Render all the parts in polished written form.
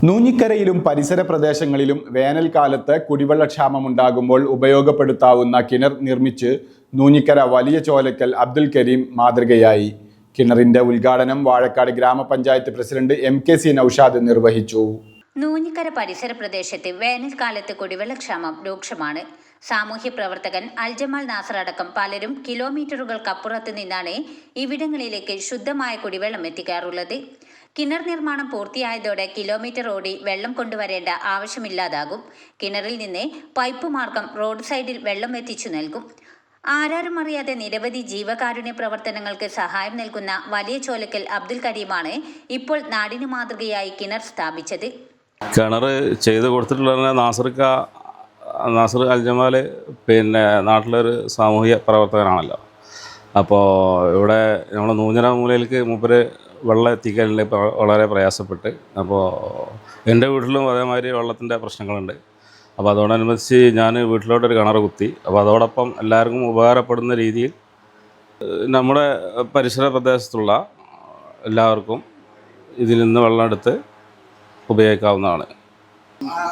നൂഞ്ഞിക്കരയിലും പരിസര പ്രദേശങ്ങളിലും വേനൽക്കാലത്ത് കുടിവെള്ളക്ഷാമമുണ്ടാകുമ്പോൾ ഉപയോഗപ്പെടുത്താവുന്ന കിണർ നിർമ്മിച്ച് നൂഞ്ഞിക്കര വലിയ ചോലക്കൽ അബ്ദുൽ കരീം മാതൃകയായി. കിണറിന്റെ ഉദ്ഘാടനം വാഴക്കാട് ഗ്രാമപഞ്ചായത്ത് പ്രസിഡന്റ് MKC നൌഷാദ് നിർവഹിച്ചു. നൂഞ്ഞിക്കര പരിസര പ്രദേശത്ത് വേനൽക്കാലത്ത് കുടിവെള്ളക്ഷാമം രൂക്ഷമാണ്. സാമൂഹ്യ പ്രവർത്തകൻ അൽജമാൽ നാസർ അടക്കം പലരും കിലോമീറ്ററുകൾക്കപ്പുറത്ത് നിന്നാണ് ഇവിടങ്ങളിലേക്ക് ശുദ്ധമായ കുടിവെള്ളം എത്തിക്കാറുള്ളത്. കിണർ നിർമ്മാണം പൂർത്തിയായതോടെ കിലോമീറ്റർ ഓടി വെള്ളം കൊണ്ടുവരേണ്ട ആവശ്യമില്ലാതാകും. കിണറിൽ നിന്ന് പൈപ്പ് മാർഗം റോഡ് സൈഡിൽ വെള്ളം എത്തിച്ചു നൽകും. ആരാരും അറിയാതെ നിരവധി ജീവകാരുണ്യ പ്രവർത്തനങ്ങൾക്ക് സഹായം നൽകുന്ന വലിയ ചോലക്കൽ അബ്ദുൽ കരീമാണ് ഇപ്പോൾ നാടിന് മാതൃകയായി കിണർ സ്ഥാപിച്ചത്. കിണർ ചെയ്ത് കൊടുത്തിട്ടുള്ള നാസർ അൽജമാൽ നാട്ടിലൊരു സാമൂഹ്യ പ്രവർത്തകനാണല്ലോ. അപ്പോൾ ഇവിടെ നമ്മൾ നൂഞ്ഞിര മൂലയിലേക്ക് മൂപ്പര് വെള്ളം എത്തിക്കാനുള്ള വളരെ പ്രയാസപ്പെട്ട്, അപ്പോൾ എൻ്റെ വീട്ടിലും അതേമാതിരി വെള്ളത്തിൻ്റെ പ്രശ്നങ്ങളുണ്ട്. അപ്പോൾ അതോടനുബന്ധിച്ച് ഞാൻ വീട്ടിലോട്ടൊരു കിണർ കുത്തി. അപ്പോൾ അതോടൊപ്പം എല്ലാവർക്കും ഉപകാരപ്പെടുന്ന രീതിയിൽ നമ്മുടെ പരിസര പ്രദേശത്തുള്ള എല്ലാവർക്കും ഇതിൽ നിന്ന് വെള്ളം എടുത്ത് ഉപയോഗിക്കാവുന്നതാണ്.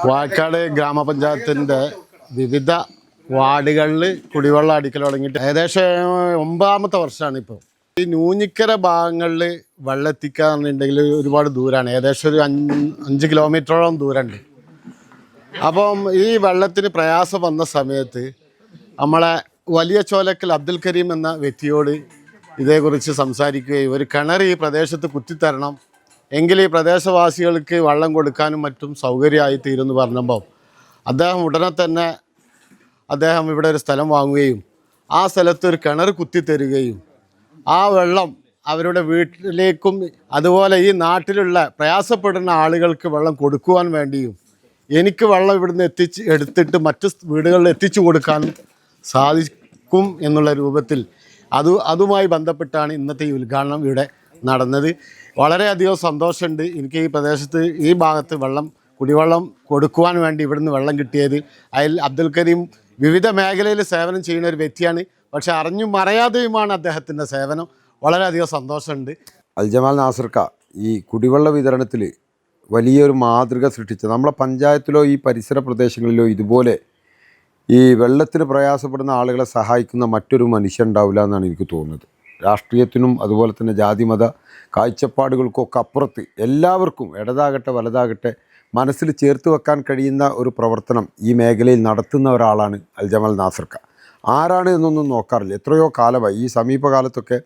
വാഴക്കാട് ഗ്രാമപഞ്ചായത്തിൻ്റെ വിവിധ വാർഡുകളിൽ കുടിവെള്ളം അടിക്കൽ തുടങ്ങിയിട്ട് ഏകദേശം 9ാമത്തെ വർഷമാണ്. ഇപ്പോൾ ഈ നൂഞ്ഞിക്കര ഭാഗങ്ങളിൽ വെള്ളം എത്തിക്കുക എന്നുണ്ടെങ്കിൽ ഒരുപാട് ദൂരമാണ്, ഏകദേശം ഒരു 5 കിലോമീറ്ററോളം ദൂരമുണ്ട്. അപ്പം ഈ വെള്ളത്തിന് പ്രയാസം വന്ന സമയത്ത് നമ്മളെ വലിയ ചോലക്കൽ അബ്ദുൽ കരീം എന്ന വ്യക്തിയോട് ഇതേക്കുറിച്ച് സംസാരിക്കുകയും ഒരു കിണർ ഈ പ്രദേശത്ത് കുത്തിത്തരണം എങ്കിൽ ഈ പ്രദേശവാസികൾക്ക് വെള്ളം കൊടുക്കാനും മറ്റും സൗകര്യമായി തീരുമെന്ന് പറഞ്ഞപ്പോൾ അദ്ദേഹം ഉടനെ തന്നെ ഇവിടെ ഒരു സ്ഥലം വാങ്ങുകയും ആ സ്ഥലത്ത് ഒരു കിണർ കുത്തിത്തരികയും ആ വെള്ളം അവരുടെ വീട്ടിലേക്കും അതുപോലെ ഈ നാട്ടിലുള്ള പ്രയാസപ്പെടുന്ന ആളുകൾക്ക് വെള്ളം കൊടുക്കുവാൻ വേണ്ടിയും എനിക്ക് വെള്ളം ഇവിടുന്ന് എടുത്തിട്ട് മറ്റ് വീടുകളിൽ എത്തിച്ചു കൊടുക്കാനും സാധിക്കും എന്നുള്ള രൂപത്തിൽ അതുമായി ബന്ധപ്പെട്ടാണ് ഇന്നത്തെ ഈ ഉദ്ഘാടനം ഇവിടെ നടന്നത്. വളരെയധികം സന്തോഷമുണ്ട് എനിക്ക് ഈ പ്രദേശത്ത് ഈ ഭാഗത്ത് കുടിവെള്ളം കൊടുക്കുവാൻ വേണ്ടി ഇവിടുന്ന് വെള്ളം കിട്ടിയത്. അതിൽ അബ്ദുൽ കരീം വിവിധ മേഖലയിൽ സേവനം ചെയ്യുന്ന ഒരു വ്യക്തിയാണ്, പക്ഷെ അറിഞ്ഞും അറിയാതെയുമാണ് അദ്ദേഹത്തിൻ്റെ സേവനം. വളരെയധികം സന്തോഷമുണ്ട്. അൽജമാൽ നാസർക്ക ഈ കുടിവെള്ള വിതരണത്തിൽ വലിയൊരു മാതൃക സൃഷ്ടിച്ചത്. നമ്മളെ പഞ്ചായത്തിലോ ഈ പരിസര പ്രദേശങ്ങളിലോ ഇതുപോലെ ഈ വെള്ളത്തിന് പ്രയാസപ്പെടുന്ന ആളുകളെ സഹായിക്കുന്ന മറ്റൊരു മനുഷ്യൻ ഉണ്ടാവില്ല എന്നാണ് എനിക്ക് തോന്നുന്നത്. രാഷ്ട്രീയത്തിനും അതുപോലെ തന്നെ ജാതിമത കാഴ്ചപ്പാടുകൾക്കൊക്കെ അപ്പുറത്ത് എല്ലാവർക്കും ഇടതാകട്ടെ വലതാകട്ടെ മനസ്സിൽ ചേർത്ത് വെക്കാൻ കഴിയുന്ന ഒരു പ്രവർത്തനം ഈ മേഖലയിൽ നടത്തുന്ന ഒരാളാണ് അൽജമാൽ നാസർക്ക. ആരാണ് എന്നൊന്നും നോക്കാറില്ല. എത്രയോ കാലമായി ഈ സമീപകാലത്തൊക്കെ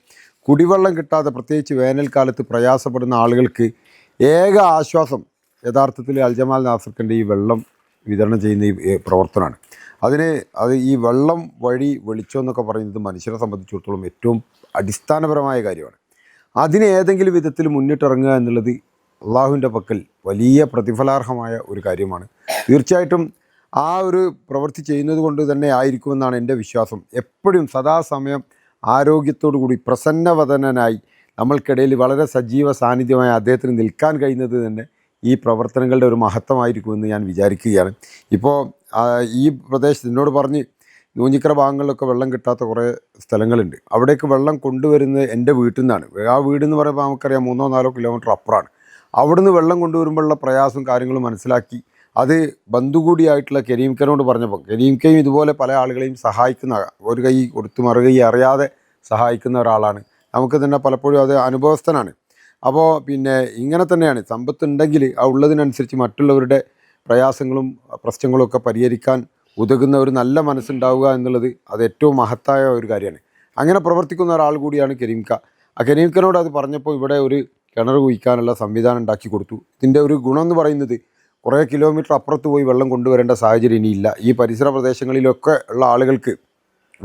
കുടിവെള്ളം കിട്ടാതെ പ്രത്യേകിച്ച് വേനൽക്കാലത്ത് പ്രയാസപ്പെടുന്ന ആളുകൾക്ക് ഏക ആശ്വാസം യഥാർത്ഥത്തിൽ അൽജമാൽ നാസർക്കൻ്റെ ഈ വെള്ളം വിതരണം ചെയ്യുന്ന ഈ പ്രവർത്തനമാണ്. അത് ഈ വെള്ളം വഴി വെളിച്ചം എന്നൊക്കെ പറയുന്നത് മനുഷ്യരെ സംബന്ധിച്ചിടത്തോളം ഏറ്റവും അടിസ്ഥാനപരമായ കാര്യമാണ്. അതിന് ഏതെങ്കിലും വിധത്തിൽ മുന്നിട്ടിറങ്ങുക എന്നുള്ളത് അള്ളാഹുവിൻ്റെ പക്കൽ വലിയ പ്രതിഫലാർഹമായ ഒരു കാര്യമാണ്. തീർച്ചയായിട്ടും ആ ഒരു പ്രവൃത്തി ചെയ്യുന്നത് കൊണ്ട് തന്നെ ആയിരിക്കുമെന്നാണ് എൻ്റെ വിശ്വാസം. എപ്പോഴും സദാസമയം ആരോഗ്യത്തോടു കൂടി പ്രസന്നവദനായി നമ്മൾക്കിടയിൽ വളരെ സജീവ സാന്നിധ്യമായ അദ്ദേഹത്തിന് നിൽക്കാൻ കഴിയുന്നത് തന്നെ ഈ പ്രവർത്തനങ്ങളുടെ ഒരു മഹത്വമായിരിക്കുമെന്ന് ഞാൻ വിചാരിക്കുകയാണ്. ഇപ്പോൾ ഈ പ്രദേശത്ത് എന്നോട് പറഞ്ഞ് നൂഞ്ഞിക്കര ഭാഗങ്ങളിലൊക്കെ വെള്ളം കിട്ടാത്ത കുറേ സ്ഥലങ്ങളുണ്ട്. അവിടേക്ക് വെള്ളം കൊണ്ടുവരുന്നത് എൻ്റെ വീട്ടിൽ നിന്നാണ്. ആ വീടെന്ന് പറയുമ്പോൾ നമുക്കറിയാം 3-4 കിലോമീറ്റർ അപ്പുറമാണ്. അവിടുന്ന് വെള്ളം കൊണ്ടുവരുമ്പോഴുള്ള പ്രയാസവും കാര്യങ്ങളും മനസ്സിലാക്കി അത് ബന്ധുകൂടിയായിട്ടുള്ള കരീംക്കനോട് പറഞ്ഞപ്പോൾ കരീംക്കയും ഇതുപോലെ പല ആളുകളെയും സഹായിക്കുന്ന, ഒരു കൈ കൊടുത്ത് മറുകൈ അറിയാതെ സഹായിക്കുന്ന ഒരാളാണ്. നമുക്ക് തന്നെ പലപ്പോഴും അത് അനുഭവസ്ഥനാണ്. അപ്പോൾ ഇങ്ങനെ തന്നെയാണ് സമ്പത്തുണ്ടെങ്കിൽ ആ ഉള്ളതിനനുസരിച്ച് മറ്റുള്ളവരുടെ പ്രയാസങ്ങളും പ്രശ്നങ്ങളും ഒക്കെ പരിഹരിക്കാൻ ഉതകുന്ന ഒരു നല്ല മനസ്സുണ്ടാവുക എന്നുള്ളത് അത് ഏറ്റവും മഹത്തായ ഒരു കാര്യമാണ്. അങ്ങനെ പ്രവർത്തിക്കുന്ന ഒരാൾ കൂടിയാണ് കരീംക്ക. ആ കരീംക്കനോട് അത് പറഞ്ഞപ്പോൾ ഇവിടെ ഒരു കിണർ കുഴിക്കാനുള്ള സംവിധാനം ഉണ്ടാക്കി കൊടുത്തു. ഇതിൻ്റെ ഒരു ഗുണം എന്ന് പറയുന്നത് കുറേ കിലോമീറ്റർ അപ്പുറത്ത് പോയി വെള്ളം കൊണ്ടുവരേണ്ട സാഹചര്യം ഇനിയില്ല. ഈ പരിസര പ്രദേശങ്ങളിലൊക്കെ ഉള്ള ആളുകൾക്ക്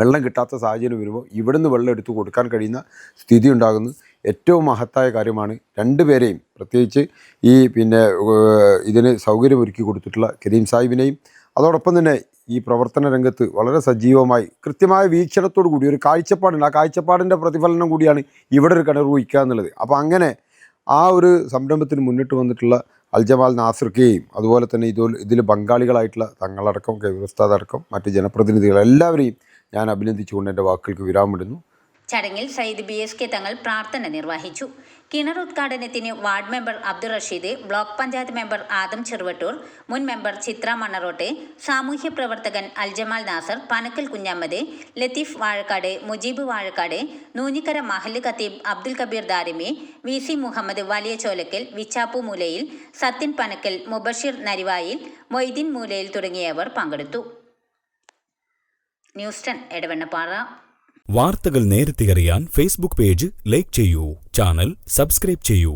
വെള്ളം കിട്ടാത്ത സാഹചര്യം വരുമ്പോൾ ഇവിടുന്ന് വെള്ളം എടുത്തു കൊടുക്കാൻ കഴിയുന്ന സ്ഥിതി ഉണ്ടാകുന്നു. ഏറ്റവും മഹത്തായ കാര്യമാണ്. രണ്ടുപേരെയും പ്രത്യേകിച്ച് ഈ ഇതിന് സൗകര്യമൊരുക്കി കൊടുത്തിട്ടുള്ള കരീം സാഹിബിനെയും അതോടൊപ്പം തന്നെ ഈ പ്രവർത്തന രംഗത്ത് വളരെ സജീവമായി കൃത്യമായ വീക്ഷണത്തോടു കൂടി ഒരു കാഴ്ചപ്പാടുണ്ട്. ആ കാഴ്ചപ്പാടിൻ്റെ പ്രതിഫലനം കൂടിയാണ് ഇവിടെ ഒരു കിണർ കുഴിക്കുക എന്നുള്ളത്. അപ്പോൾ അങ്ങനെ ആ ഒരു സംരംഭത്തിന് മുന്നിട്ട് വന്നിട്ടുള്ള അൽജമാൽ നാസർക്കയെയും അതുപോലെ തന്നെ ഇതിൽ പങ്കാളികളായിട്ടുള്ള തങ്ങളടക്കം കെ ഉസ്താദ് അടക്കം മറ്റ് ജനപ്രതിനിധികൾ എല്ലാവരെയും ഞാൻ അഭിനന്ദിച്ചുകൊണ്ട് എൻ്റെ വാക്കുകൾക്ക് വിരാമമിടുന്നു. ചടങ്ങിൽ സയ്യിദ് BSK തങ്ങൾ പ്രാർത്ഥന നിർവഹിച്ചു. കിണർ ഉദ്ഘാടനത്തിന് ward member Abdul Rasheed, block panchayat member Adam Cheruvattoor, മുൻ മെമ്പർ ചിത്ര മണ്ണറോട്ട്, സാമൂഹ്യ പ്രവർത്തകൻ അൽജമാൽ നാസർ, പനക്കൽ കുഞ്ഞമ്മദ്, ലത്തീഫ് വാഴക്കാട്, മുജീബ് വാഴക്കാട്, നൂഞ്ഞിക്കര മഹല്ല് ഖത്തീബ് അബ്ദുൽ കബീർ ദാരിമി, VC മുഹമ്മദ് വലിയ ചോലക്കൽ, വിച്ചാപ്പു മൂലയിൽ, സത്യൻ പനക്കൽ, മുബഷീർ നരിവായിൽ, മൊയ്തീൻ മൂലയിൽ തുടങ്ങിയവർ പങ്കെടുത്തു. ന്യൂസ് 10 എടവണ്ണപ്പാറ. വാർത്തകൾ നേരത്തെ അറിയാൻ ഫേസ്ബുക്ക് പേജ് ലൈക്ക് ചെയ്യൂ, ചാനൽ സബ്സ്ക്രൈബ് ചെയ്യൂ.